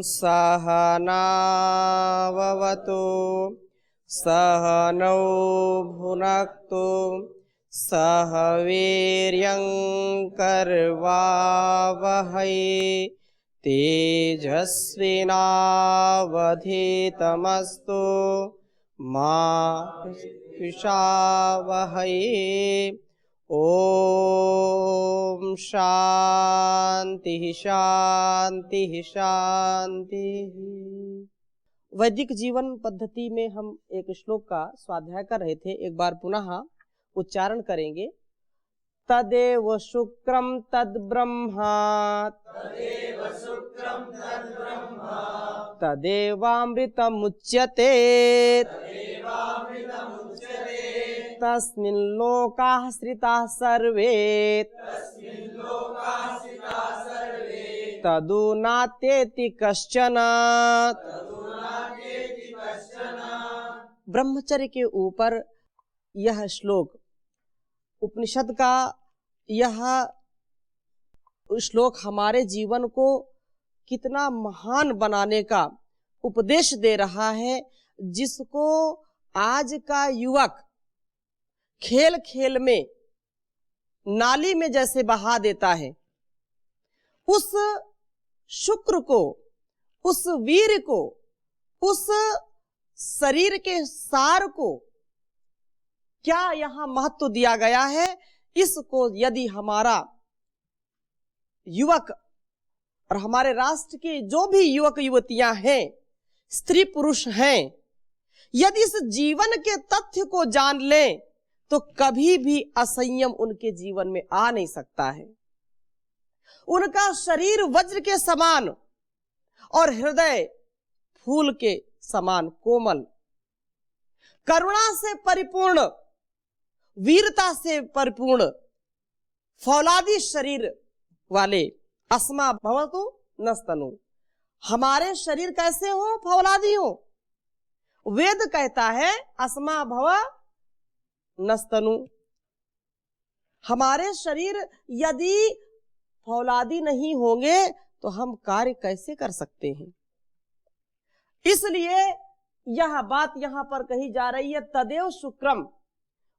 सहनाववतु सहनौ भुनक्तु सह वीर्यं करवावहै तेजस्विनावधीतमस्तु मा विद्विषावहै। ओम शांति शांति शांति। वैदिक जीवन पद्धति में हम एक श्लोक का स्वाध्याय कर रहे थे, एक बार पुनः उच्चारण करेंगे। तदेव शुक्रम तद ब्रह्मा तदेवामृतमुच्यते तस्मिन् लोकाः श्रिताः सर्वे तदु नात्येति कश्चन। ब्रह्मचर्य के ऊपर यह श्लोक, उपनिषद का यह श्लोक हमारे जीवन को कितना महान बनाने का उपदेश दे रहा है, जिसको आज का युवक खेल खेल में नाली में जैसे बहा देता है। उस शुक्र को, उस वीर को, उस शरीर के सार को क्या यहाँ महत्व दिया गया है, इसको यदि हमारा युवक और हमारे राष्ट्र के जो भी युवक युवतियां हैं, स्त्री पुरुष हैं, यदि इस जीवन के तथ्य को जान लें तो कभी भी असंयम उनके जीवन में आ नहीं सकता है। उनका शरीर वज्र के समान और हृदय फूल के समान कोमल, करुणा से परिपूर्ण, वीरता से परिपूर्ण, फौलादी शरीर वाले। अस्मा भवतु नस्तनु, हमारे शरीर कैसे हो? फौलादी हो। वेद कहता है अस्मा भव नस्तनु। हमारे शरीर यदि फौलादी नहीं होंगे तो हम कार्य कैसे कर सकते हैं? इसलिए यह बात यहां पर कही जा रही है, तदेव शुक्रम,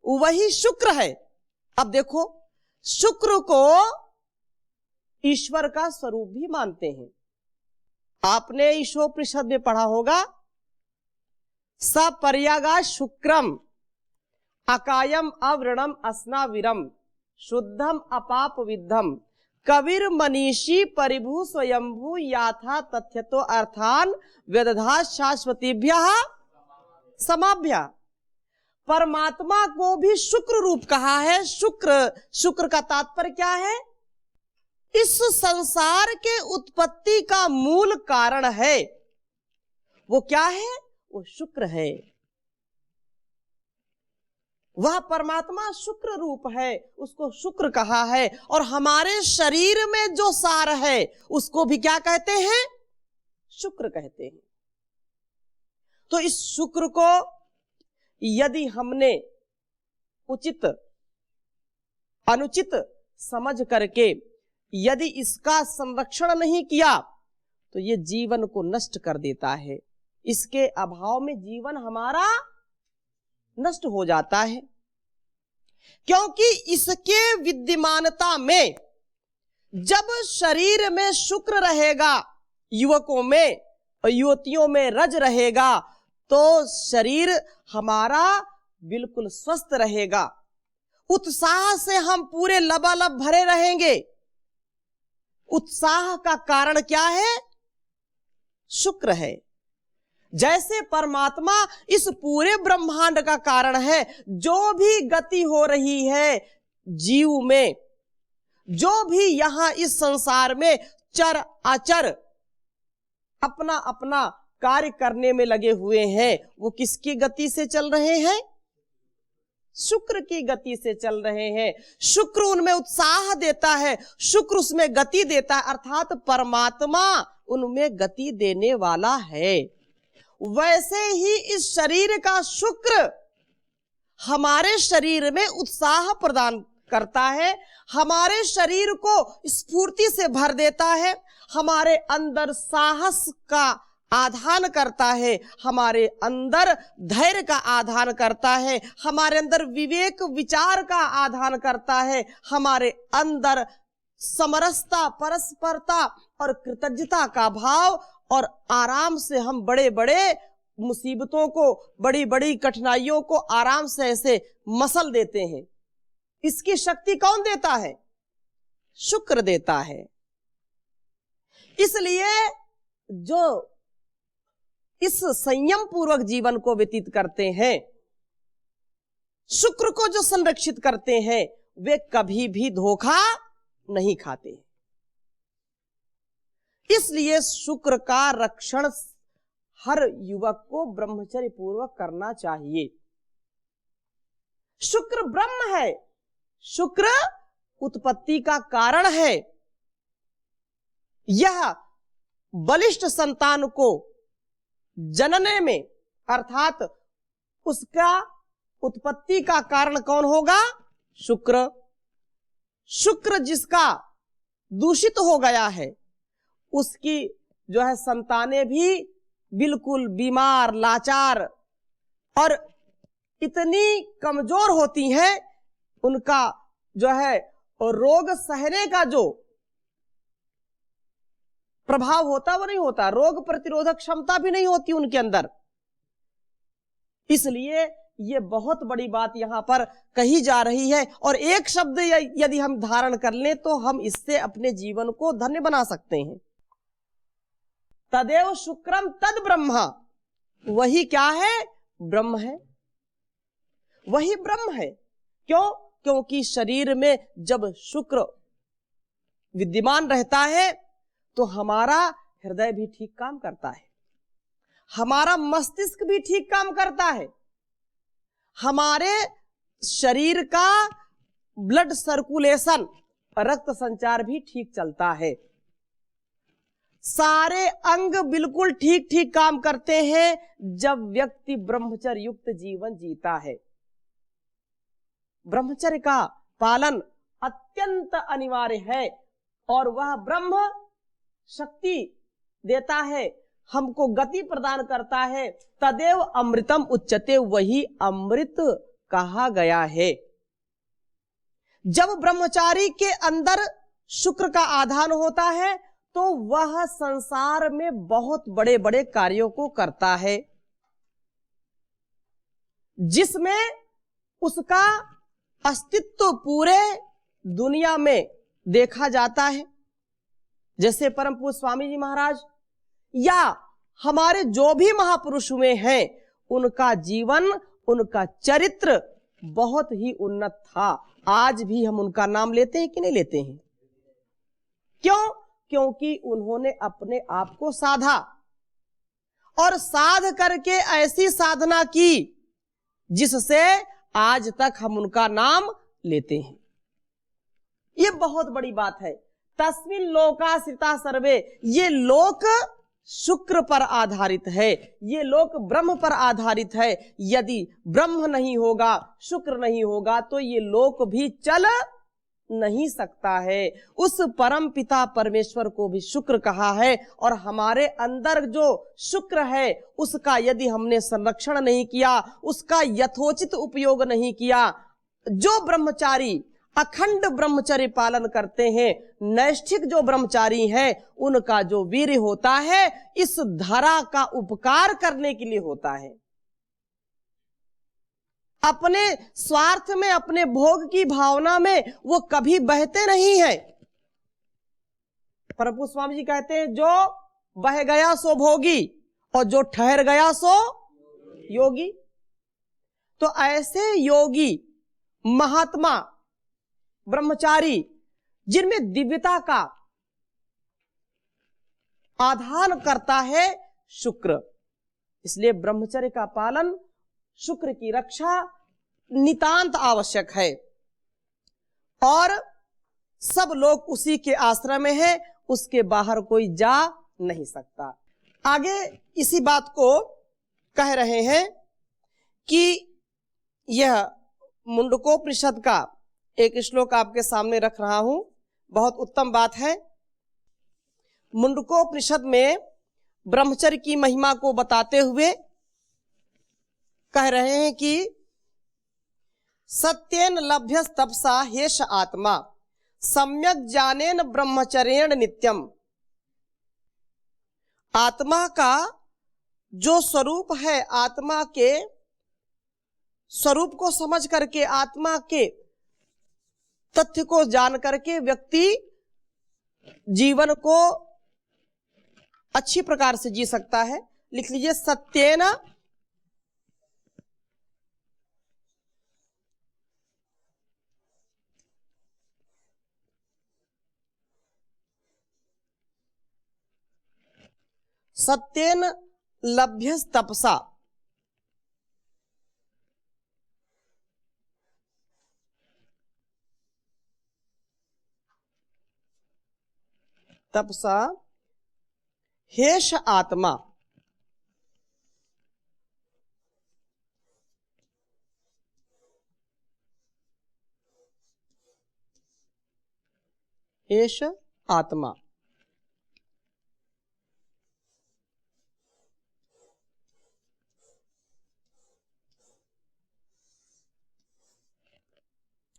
वही शुक्र है। अब देखो, शुक्र को ईश्वर का स्वरूप भी मानते हैं। आपने ईशोपनिषद में पढ़ा होगा, सपर्यागा शुक्रम अकायम अवृणम अस्नाविरम शुद्धम अपाप विद्धम कविर मनीषी परिभू स्वयंभू याथा तथ्यतो अर्थान वेदधा शाश्वतीभ्यः समाभ्य। परमात्मा को भी शुक्र रूप कहा है। शुक्र का तात्पर्य क्या है? इस संसार के उत्पत्ति का मूल कारण है। वो क्या है? वो शुक्र है। वह परमात्मा शुक्र रूप है, उसको शुक्र कहा है। और हमारे शरीर में जो सार है उसको भी क्या कहते हैं? शुक्र कहते हैं। तो इस शुक्र को यदि हमने उचित अनुचित समझ करके यदि इसका संरक्षण नहीं किया तो ये जीवन को नष्ट कर देता है। इसके अभाव में जीवन हमारा नष्ट हो जाता है, क्योंकि इसके विद्यमानता में जब शरीर में शुक्र रहेगा, युवकों में और युवतियों में रज रहेगा, तो शरीर हमारा बिल्कुल स्वस्थ रहेगा। उत्साह से हम पूरे लबालब भरे रहेंगे। उत्साह का कारण क्या है? शुक्र है। जैसे परमात्मा इस पूरे ब्रह्मांड का कारण है, जो भी गति हो रही है जीव में, जो भी यहां इस संसार में चर अचर अपना अपना कार्य करने में लगे हुए हैं, वो किसकी गति से चल रहे हैं? शुक्र की गति से चल रहे हैं। शुक्र उनमें उत्साह देता है, शुक्र उसमें गति देता है, अर्थात परमात्मा उनमें गति देने वाला है। वैसे ही इस शरीर का शुक्र हमारे शरीर में उत्साह प्रदान करता है, हमारे शरीर को स्फूर्ति से भर देता है, हमारे अंदर साहस का आधान करता है, हमारे अंदर धैर्य का आधान करता है, हमारे अंदर विवेक विचार का आधान करता है, हमारे अंदर समरसता, परस्परता और कृतज्ञता का भाव, और आराम से हम बड़े बड़े मुसीबतों को, बड़ी बड़ी कठिनाइयों को आराम से ऐसे मसल देते हैं। इसकी शक्ति कौन देता है? शुक्र देता है। इसलिए जो इस संयम पूर्वक जीवन को व्यतीत करते हैं, शुक्र को जो संरक्षित करते हैं, वे कभी भी धोखा नहीं खाते। इसलिए शुक्र का रक्षण हर युवक को ब्रह्मचर्य पूर्वक करना चाहिए। शुक्र ब्रह्म है, शुक्र उत्पत्ति का कारण है। यह बलिष्ठ संतान को जनने में, अर्थात उसका उत्पत्ति का कारण कौन होगा? शुक्र। शुक्र जिसका दूषित हो गया है, उसकी जो है संतानें भी बिल्कुल बीमार, लाचार और इतनी कमजोर होती हैं, उनका जो है रोग सहने का जो प्रभाव होता वो नहीं होता, रोग प्रतिरोधक क्षमता भी नहीं होती उनके अंदर। इसलिए ये बहुत बड़ी बात यहां पर कही जा रही है, और एक शब्द यदि हम धारण कर लें तो हम इससे अपने जीवन को धन्य बना सकते हैं। तदेव शुक्रम तद ब्रह्मा, वही क्या है? ब्रह्म है, वही ब्रह्म है। क्यों? क्योंकि शरीर में जब शुक्र विद्यमान रहता है तो हमारा हृदय भी ठीक काम करता है, हमारा मस्तिष्क भी ठीक काम करता है, हमारे शरीर का ब्लड सर्कुलेशन, रक्त संचार भी ठीक चलता है, सारे अंग बिल्कुल ठीक ठीक काम करते हैं जब व्यक्ति ब्रह्मचर्य युक्त जीवन जीता है। ब्रह्मचर्य का पालन अत्यंत अनिवार्य है, और वह ब्रह्म शक्ति देता है, हमको गति प्रदान करता है। तदेव अमृतम उच्चते, वही अमृत कहा गया है। जब ब्रह्मचारी के अंदर शुक्र का आधान होता है तो वह संसार में बहुत बड़े बड़े कार्यों को करता है, जिसमें उसका अस्तित्व पूरे दुनिया में देखा जाता है। जैसे परम पूज्य स्वामी जी महाराज या हमारे जो भी महापुरुष हुए हैं, उनका जीवन, उनका चरित्र बहुत ही उन्नत था। आज भी हम उनका नाम लेते हैं कि नहीं लेते हैं? क्यों? क्योंकि उन्होंने अपने आप को साधा, और साध करके ऐसी साधना की जिससे आज तक हम उनका नाम लेते हैं। ये बहुत बड़ी बात है। तस्मिन लोकाश्रिता सर्वे, ये लोक शुक्र पर आधारित है, ये लोक ब्रह्म पर आधारित है। यदि ब्रह्म नहीं होगा, शुक्र नहीं होगा, तो ये लोक भी चल नहीं सकता है। उस परम पिता परमेश्वर को भी शुक्र कहा है, और हमारे अंदर जो शुक्र है उसका यदि हमने संरक्षण नहीं किया, उसका यथोचित उपयोग नहीं किया, जो ब्रह्मचारी अखंड ब्रह्मचर्य पालन करते हैं, नैष्ठिक जो ब्रह्मचारी हैं, उनका जो वीर्य होता है इस धरा का उपकार करने के लिए होता है। अपने स्वार्थ में, अपने भोग की भावना में वो कभी बहते नहीं है। प्रभु स्वामी जी कहते हैं, जो बह गया सो भोगी और जो ठहर गया सो योगी। तो ऐसे योगी, महात्मा, ब्रह्मचारी, जिनमें दिव्यता का आधान करता है शुक्र, इसलिए ब्रह्मचर्य का पालन, शुक्र की रक्षा नितांत आवश्यक है। और सब लोग उसी के आश्रय में है, उसके बाहर कोई जा नहीं सकता। आगे इसी बात को कह रहे हैं कि यह मुंडकोपनिषद का एक श्लोक आपके सामने रख रहा हूं, बहुत उत्तम बात है। मुंडकोपनिषद में ब्रह्मचर्य की महिमा को बताते हुए कह रहे हैं कि सत्येन लभ्यस तपसा हेष आत्मा सम्यक ज्ञानेन ब्रह्मचर्येण नित्यम। आत्मा का जो स्वरूप है, आत्मा के स्वरूप को समझ करके, आत्मा के तथ्य को जान करके व्यक्ति जीवन को अच्छी प्रकार से जी सकता है। लिख लीजिए, सत्येन सत्येन लभ्यस तपसा। तपसा हेष आत्मा। हेष आत्मा।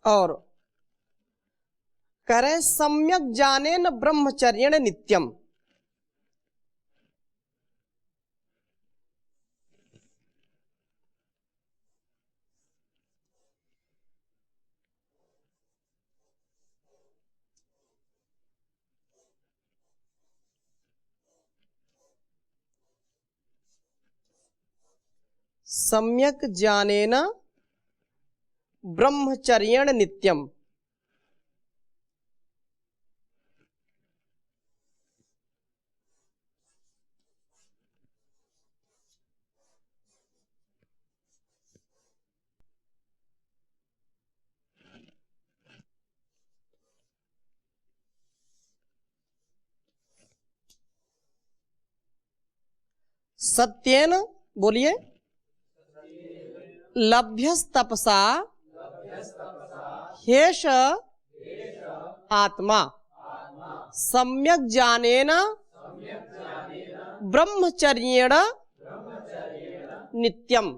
और करें सम्यक ज्ञानेन ब्रह्मचर्येण नित्यम। सम्यक ज्ञानेन ब्रह्मचर्येण नित्यम। सत्येन, बोलिए, लभ्यस तपसा हेष आत्मा सम्यक ज्ञानेन ब्रह्मचर्येण नित्यम।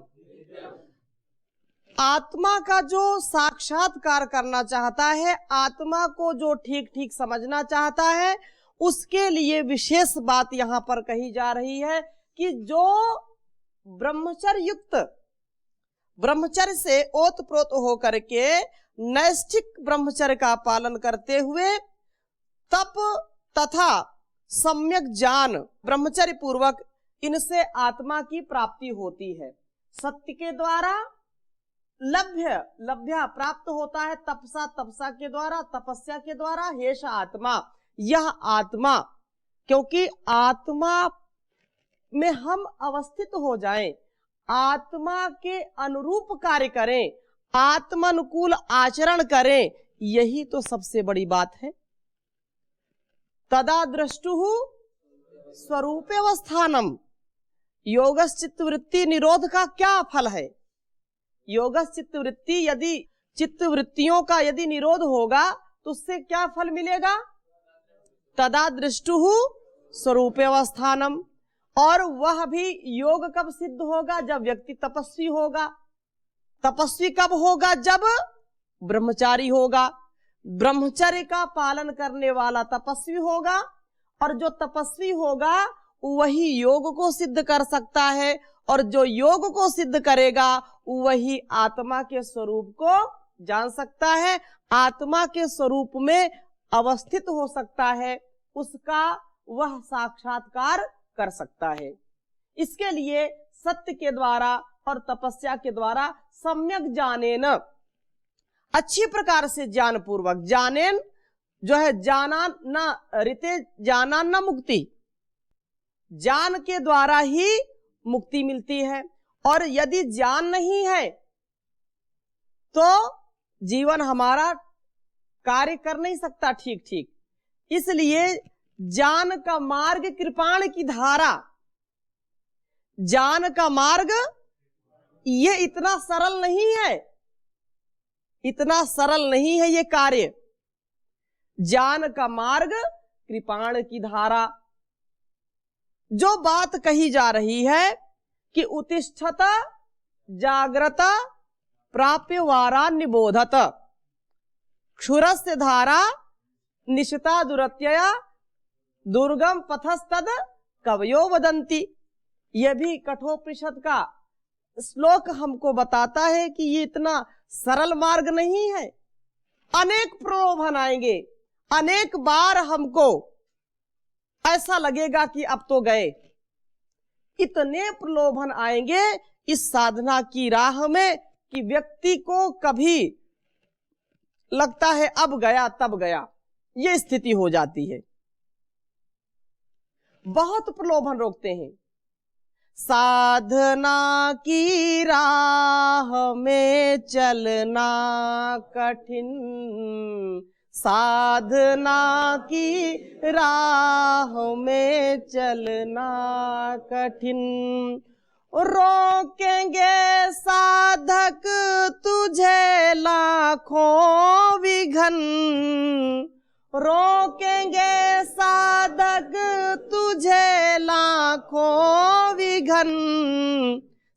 आत्मा का जो साक्षात्कार करना चाहता है, आत्मा को जो ठीक ठीक समझना चाहता है, उसके लिए विशेष बात यहां पर कही जा रही है कि जो ब्रह्मचर्य युक्त, ब्रह्मचर्य से ओतप्रोत होकर के नैष्ठिक ब्रह्मचर्य का पालन करते हुए तप तथा सम्यक ज्ञान ब्रह्मचर्य पूर्वक इनसे आत्मा की प्राप्ति होती है। सत्य के द्वारा लभ्य प्राप्त होता है, तपसा, तपसा के द्वारा, तपस्या के द्वारा, हेष आत्मा, यह आत्मा। क्योंकि आत्मा में हम अवस्थित हो जाएं, आत्मा के अनुरूप कार्य करें, आत्मानुकूल आचरण करें, यही तो सबसे बड़ी बात है। तदा दृष्टुः स्वरूपेवस्थानम। योगस चित्तवृत्ति निरोध का क्या फल है? योगस चित्तवृत्ति, यदि चित्तवृत्तियों का यदि निरोध होगा तो उससे क्या फल मिलेगा? तदा दृष्टुः स्वरूपेवस्थानम। और वह भी योग कब सिद्ध होगा? जब व्यक्ति तपस्वी होगा। तपस्वी कब होगा? जब ब्रह्मचारी होगा। ब्रह्मचर्य का पालन करने वाला तपस्वी होगा, और जो तपस्वी होगा वही योग को सिद्ध कर सकता है, और जो योग को सिद्ध करेगा वही आत्मा के स्वरूप को जान सकता है, आत्मा के स्वरूप में अवस्थित हो सकता है, उसका वह साक्षात्कार कर सकता है। इसके लिए सत्य के द्वारा और तपस्या के द्वारा सम्यक ज्ञानेन, अच्छी प्रकार से ज्ञान पूर्वक, ज्ञानेन जो है जाना न ऋते जाना न मुक्ति, ज्ञान के द्वारा ही मुक्ति मिलती है। और यदि ज्ञान नहीं है तो जीवन हमारा कार्य कर नहीं सकता ठीक ठीक। इसलिए ज्ञान का मार्ग कृपाण की धारा, ज्ञान का मार्ग ये इतना सरल नहीं है। इतना सरल नहीं है ये कार्य। ज्ञान का मार्ग कृपाण की धारा। जो बात कही जा रही है कि उत्तिष्ठत जाग्रत प्राप्य वारा निबोधत क्षुरस्य धारा निशिता दुरत्यया दुर्गम पथस्तद कवयो वदंती। यह भी कठोपनिषद का श्लोक हमको बताता है कि ये इतना सरल मार्ग नहीं है। अनेक प्रलोभन आएंगे, अनेक बार हमको ऐसा लगेगा कि अब तो गए। इतने प्रलोभन आएंगे इस साधना की राह में कि व्यक्ति को कभी लगता है अब गया तब गया, ये स्थिति हो जाती है। बहुत प्रलोभन रोकते हैं। साधना की राह में चलना कठिन, साधना की राह में चलना कठिन। रोकेंगे साधक तुझे लाखों विघन, रोकेंगे साधक तुझे लाखों विघन।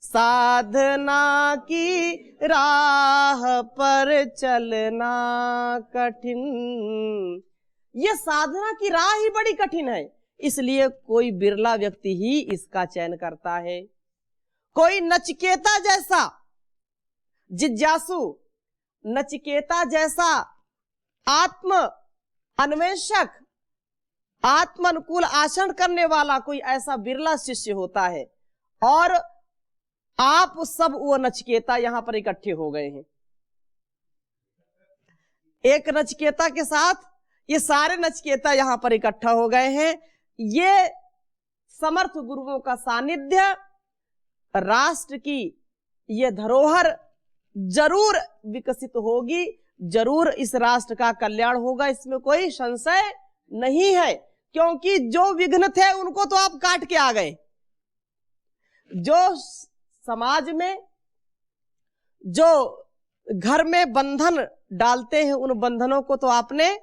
साधना की राह पर चलना कठिन। ये साधना की राह ही बड़ी कठिन है, इसलिए कोई बिरला व्यक्ति ही इसका चयन करता है। कोई नचिकेता जैसा जिज्ञासु, नचिकेता जैसा आत्म अन्वेषक, आत्म अनुकूल आचरण करने वाला कोई ऐसा बिरला शिष्य होता है। और आप सब वो नचिकेता यहां पर इकट्ठे हो गए हैं। एक नचिकेता के साथ ये सारे नचिकेता यहां पर इकट्ठा हो गए हैं। ये समर्थ गुरुओं का सानिध्य, राष्ट्र की ये धरोहर जरूर विकसित होगी, जरूर इस राष्ट्र का कल्याण होगा, इसमें कोई संशय नहीं है। क्योंकि जो विघ्न थे उनको तो आप काट के आ गए। जो समाज में, जो घर में बंधन डालते हैं, उन बंधनों को तो आपने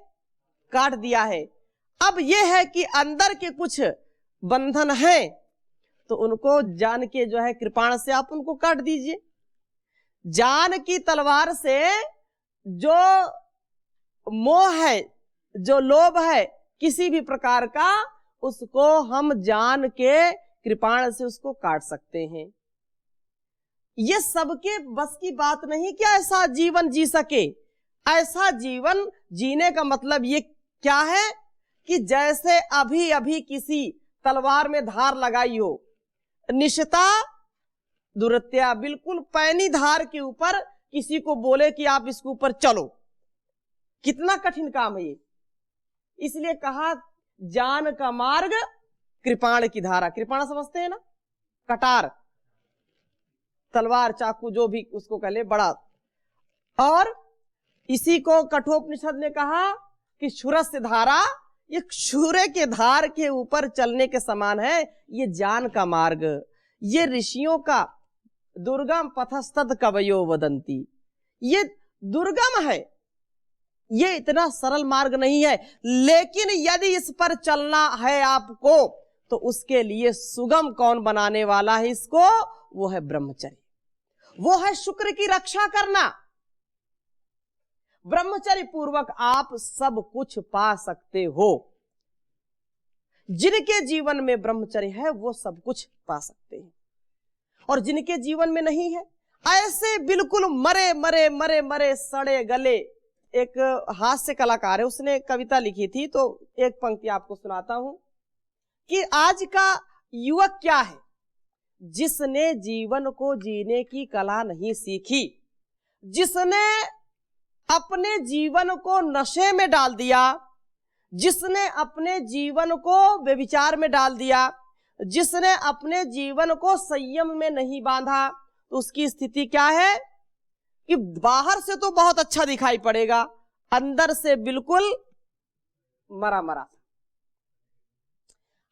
काट दिया है। अब यह है कि अंदर के कुछ बंधन हैं तो उनको जान के जो है कृपाण से आप उनको काट दीजिए। जान की तलवार से जो मोह है, जो लोभ है किसी भी प्रकार का, उसको हम जान के कृपाण से उसको काट सकते हैं। ये सबके बस की बात नहीं कि ऐसा जीवन जी सके। ऐसा जीवन जीने का मतलब ये क्या है कि जैसे अभी अभी किसी तलवार में धार लगाई हो, निशिता दुरत्या, बिल्कुल पैनी धार के ऊपर किसी को बोले कि आप इसके ऊपर चलो, कितना कठिन काम है ये। इसलिए कहा जान का मार्ग कृपाण की धारा। कृपाण समझते हैं ना, कटार, तलवार, चाकू, जो भी उसको कह ले, बड़ा। और इसी को कठोपनिषद ने कहा कि क्षुरस्य धारा, ये क्षुरे के धार के ऊपर चलने के समान है ये ज्ञान का मार्ग। ये ऋषियों का दुर्गम पथस्तद कवयो वदंती, ये दुर्गम है, ये इतना सरल मार्ग नहीं है। लेकिन यदि इस पर चलना है आपको तो उसके लिए सुगम कौन बनाने वाला है इसको? वो है ब्रह्मचर्य, वो है शुक्र की रक्षा करना। ब्रह्मचर्य पूर्वक आप सब कुछ पा सकते हो। जिनके जीवन में ब्रह्मचर्य है वो सब कुछ पा सकते हैं, और जिनके जीवन में नहीं है, ऐसे बिल्कुल मरे मरे मरे मरे सड़े गले। एक हास्य कलाकार है, उसने कविता लिखी थी, तो एक पंक्ति आपको सुनाता हूं कि आज का युवक क्या है, जिसने जीवन को जीने की कला नहीं सीखी, जिसने अपने जीवन को नशे में डाल दिया, जिसने अपने जीवन को व्यभिचार में डाल दिया, जिसने अपने जीवन को संयम में नहीं बांधा, तो उसकी स्थिति क्या है कि बाहर से तो बहुत अच्छा दिखाई पड़ेगा, अंदर से बिल्कुल मरा मरा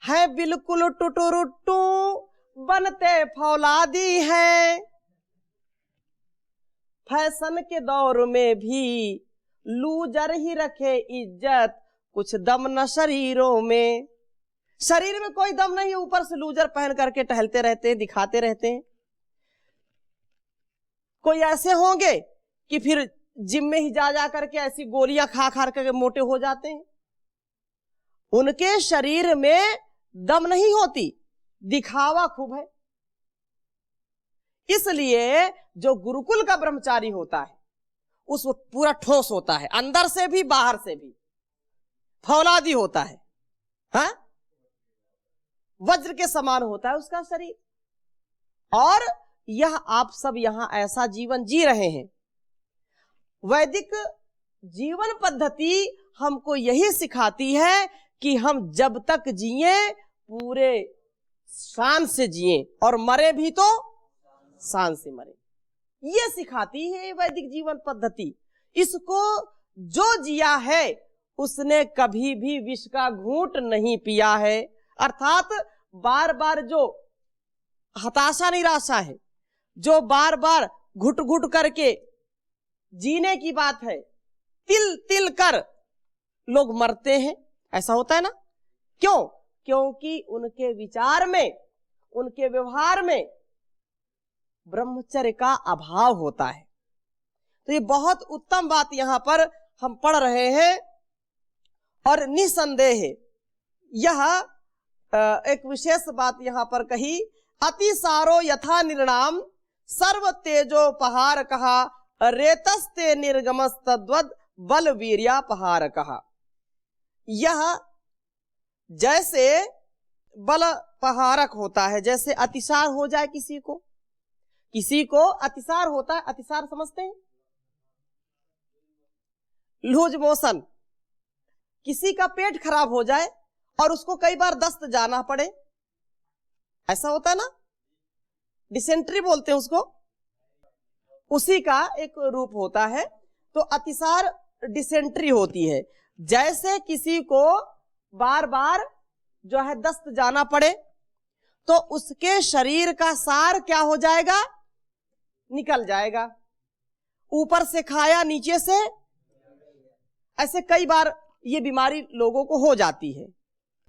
है, बिल्कुल टुटुरुट्टू बनते फौलादी है, फैशन के दौर में भी लूजर ही रखे इज्जत, कुछ दम न शरीरों में। शरीर में कोई दम नहीं है, ऊपर से लूजर पहन करके टहलते रहते हैं, दिखाते रहते हैं। कोई ऐसे होंगे कि फिर जिम में ही जा करके ऐसी गोलियां खा खा करके मोटे हो जाते हैं। उनके शरीर में दम नहीं होती, दिखावा खूब है। इसलिए जो गुरुकुल का ब्रह्मचारी होता है उसको पूरा ठोस होता है, अंदर से भी बाहर से भी फौलादी होता है, हाँ? वज्र के समान होता है उसका शरीर। और यह आप सब यहां ऐसा जीवन जी रहे हैं। वैदिक जीवन पद्धति हमको यही सिखाती है कि हम जब तक जिए पूरे शान से जिए और मरे भी तो शान से मरे, ये सिखाती है वैदिक जीवन पद्धति। इसको जो जिया है उसने कभी भी विष का घूंट नहीं पिया है। अर्थात बार बार जो हताशा निराशा है, जो बार बार घुट घुट करके जीने की बात है, तिल तिल कर लोग मरते हैं, ऐसा होता है ना। क्यों? क्योंकि उनके विचार में, उनके व्यवहार में ब्रह्मचर्य का अभाव होता है। तो ये बहुत उत्तम बात यहां पर हम पढ़ रहे हैं। और निसंदेह यह एक विशेष बात यहां पर कही, अतिसारो यथा निर्णाम सर्व तेजोपहार कहा, रेतस्ते निर्गमस तद्वद बल वीर्यापहार कहा। यह जैसे बल पहारक होता है, जैसे अतिसार हो जाए किसी को अतिसार होता है। अतिसार समझते हैं? लूज मोशन, किसी का पेट खराब हो जाए और उसको कई बार दस्त जाना पड़े, ऐसा होता है ना, डिसेंट्री बोलते हैं उसको, उसी का एक रूप होता है। तो अतिसार डिसेंट्री होती है। जैसे किसी को बार बार जो है दस्त जाना पड़े तो उसके शरीर का सार क्या हो जाएगा? निकल जाएगा। ऊपर से खाया, नीचे से, ऐसे कई बार ये बीमारी लोगों को हो जाती है।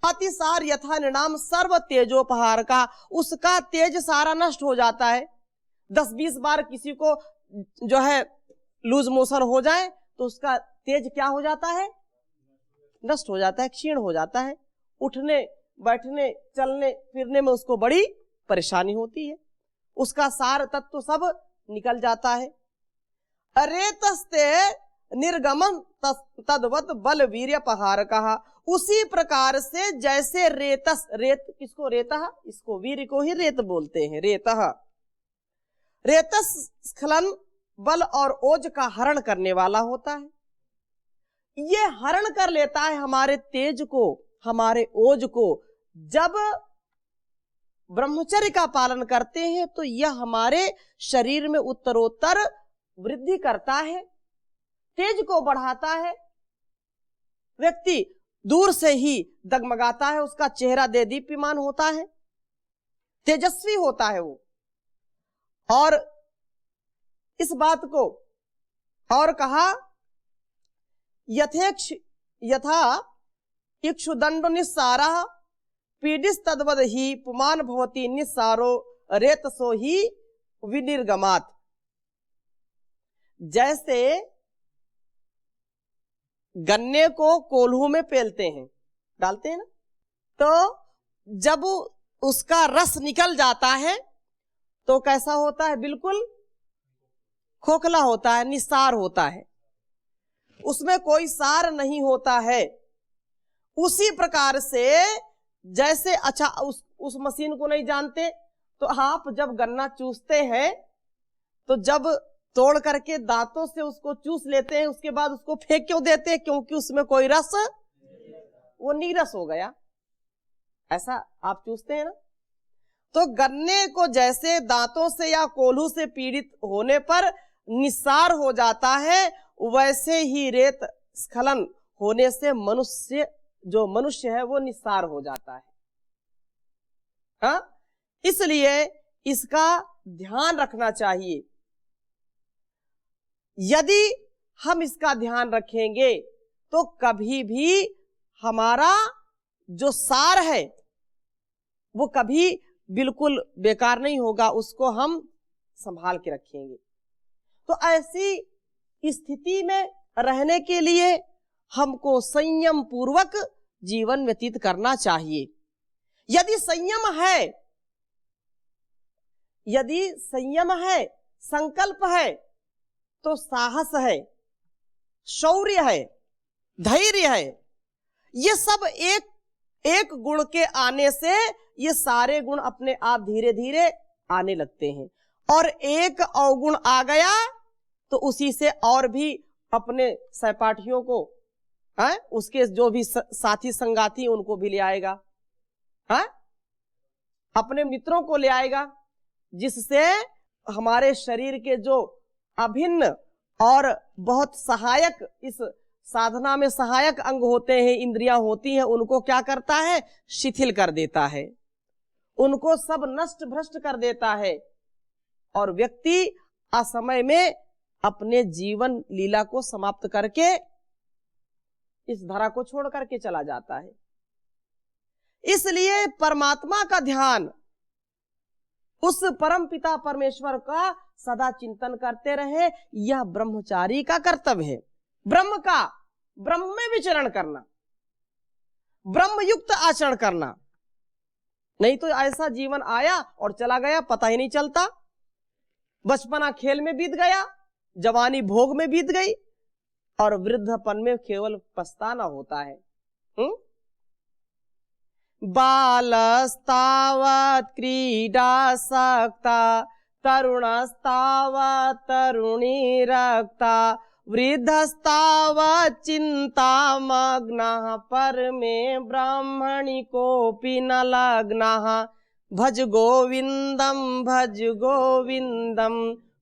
अतिसार यथा निर्णाम सर्व तेजोपहार का, उसका तेज सारा नष्ट हो जाता है। 10-20 बार किसी को जो है लूज मोशन हो जाए तो उसका तेज क्या हो जाता है? नष्ट हो जाता है, क्षीण हो जाता है। उठने बैठने चलने फिरने में उसको बड़ी परेशानी होती है, उसका सार तत्व सब निकल जाता है। रेतस्ते निर्गमन तद्वत बल वीर्यपहार कहा। उसी प्रकार से जैसे रेतस, रेत किसको? रेतः, इसको वीर्य को ही रेत बोलते हैं, रेतः। रेतस स्खलन बल और ओज का हरण करने वाला होता है। ये हरण कर लेता है हमारे तेज को, हमारे ओज को। जब ब्रह्मचर्य का पालन करते हैं तो यह हमारे शरीर में उत्तरोत्तर वृद्धि करता है, तेज को बढ़ाता है। व्यक्ति दूर से ही दगमगाता है, उसका चेहरा देदीप्यमान होता है, तेजस्वी होता है वो। और इस बात को और कहा, यथा इक्षुदंड निस्सारा पीडिस तद्वद ही पुमान भवति निस्सारो रेतसो ही विनिर्गमात। जैसे गन्ने को कोल्हू में पेलते हैं, डालते हैं ना, तो जब उसका रस निकल जाता है तो कैसा होता है? बिल्कुल खोखला होता है, निस्सार होता है, उसमें कोई सार नहीं होता है। उसी प्रकार से जैसे, अच्छा उस मशीन को नहीं जानते तो आप जब गन्ना चूसते हैं तो जब तोड़ करके दांतों से उसको चूस लेते हैं, उसके बाद उसको फेंक क्यों देते हैं? क्योंकि उसमें कोई रस, वो नीरस हो गया, ऐसा आप चूसते हैं ना। तो गन्ने को जैसे दांतों से या कोल्हू से पीड़ित होने पर निस्सार हो जाता है, वैसे ही रेत स्खलन होने से मनुष्य है वो निस्सार हो जाता है। हाँ, इसलिए इसका ध्यान रखना चाहिए। यदि हम इसका ध्यान रखेंगे तो कभी भी हमारा जो सार है वो कभी बिल्कुल बेकार नहीं होगा, उसको हम संभाल के रखेंगे। तो ऐसी स्थिति में रहने के लिए हमको संयम पूर्वक जीवन व्यतीत करना चाहिए। यदि संयम है, संकल्प है, तो साहस है, शौर्य है, धैर्य है। ये सब एक गुण के आने से ये सारे गुण अपने आप धीरे धीरे आने लगते हैं। और एक अवगुण आ गया तो उसी से और भी अपने सहपाठियों को, उसके जो भी साथी संगाती उनको भी ले आएगा, अपने मित्रों को ले आएगा, जिससे हमारे शरीर के जो अभिन्न और बहुत सहायक, इस साधना में सहायक अंग होते हैं, इंद्रियां होती हैं, उनको क्या करता है? शिथिल कर देता है, उनको सब नष्ट भ्रष्ट कर देता है और व्यक्ति असमय में अपने जीवन लीला को समाप्त करके इस धरा को छोड़ करके चला जाता है। इसलिए परमात्मा का ध्यान, उस परम पिता परमेश्वर का सदा चिंतन करते रहे, यह ब्रह्मचारी का कर्तव्य है। ब्रह्म में विचरण करना, ब्रह्म युक्त आचरण करना। नहीं तो ऐसा जीवन आया और चला गया, पता ही नहीं चलता। बचपना खेल में बीत गया, जवानी भोग में बीत गई और वृद्धपन में केवल पछताना होता है। बालस्तावत् क्रीडासक्ता तरुणस्तावत् तरुणीरक्ता वृद्धस्तावत् चिन्तामग्नः परमे ब्रह्मणि कोऽपि न लग्नः भज गोविन्दं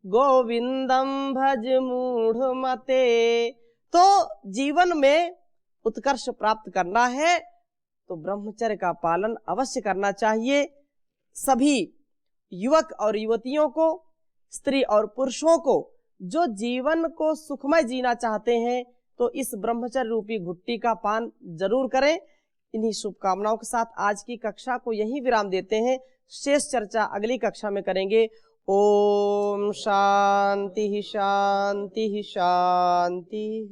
गोविन्दं भज मूढ़मते। तो जीवन में उत्कर्ष प्राप्त करना है तो ब्रह्मचर्य का पालन अवश्य करना चाहिए। सभी युवक और युवतियों को, स्त्री और पुरुषों को जो जीवन को सुखमय जीना चाहते हैं तो इस ब्रह्मचर्य रूपी घुट्टी का पान जरूर करें। इन्हीं शुभकामनाओं के साथ आज की कक्षा को यहीं विराम देते हैं। शेष चर्चा अगली कक्षा में करेंगे। ओम शांति शांति शांति।